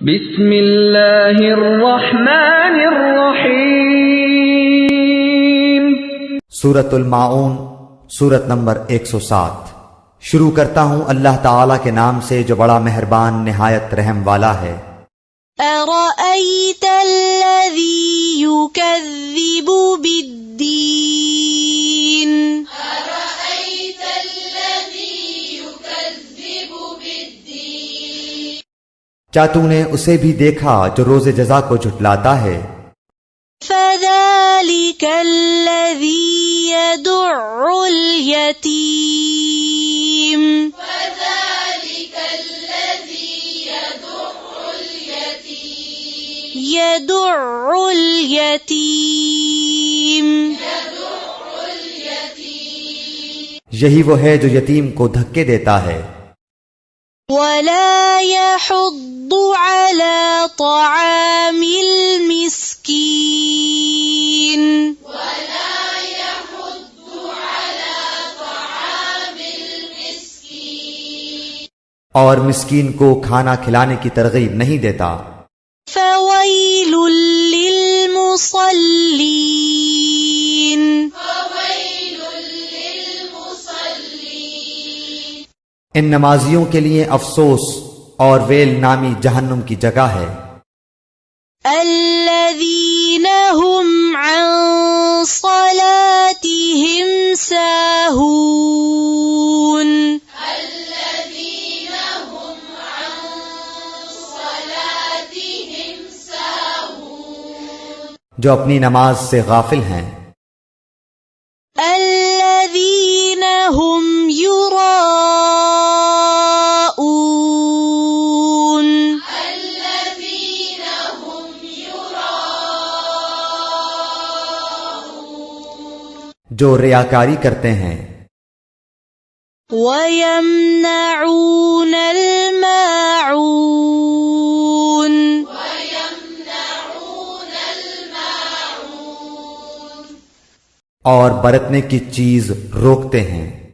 بسم اللہ الرحمن الرحیم۔ سورۃ الماعون، سورت نمبر 107۔ شروع کرتا ہوں اللہ تعالیٰ کے نام سے جو بڑا مہربان نہایت رحم والا ہے۔ أَرَأَيْتَ الَّذِي يُكَذِّبُ بِالدِّينِ أَرَأَيْتَ الَّذِي يُكَذِّبُ بِالدِّينِ کیا تو نے اسے بھی دیکھا جو روز جزا کو جھٹلاتا ہے؟ فَذَلِكَ الَّذِي يَدُعُّ الْيَتِيمَ يَدُعُّ الْيَتِيمَ یہی وہ ہے جو یتیم کو دھکے دیتا ہے۔ وَلَا يَحُضُّ عَلَى طَعَامِ الْمِسْكِينِ اور مسکین کو کھانا کھلانے کی ترغیب نہیں دیتا۔ فَوَيْلٌ لِّلْمُصَلِّينَ ان نمازیوں کے لیے افسوس اور ویل نامی جہنم کی جگہ ہے۔ الَّذِينَ هُمْ عَن صَلَاتِهِمْ سَاهُونَ جو اپنی نماز سے غافل ہیں۔ الَّذِينَ هُمْ يُرَاءُونَ جو ریاکاری کرتے ہیں۔ وَيَمْنَعُونَ الْمَاعُونَ اور برتنے کی چیز روکتے ہیں۔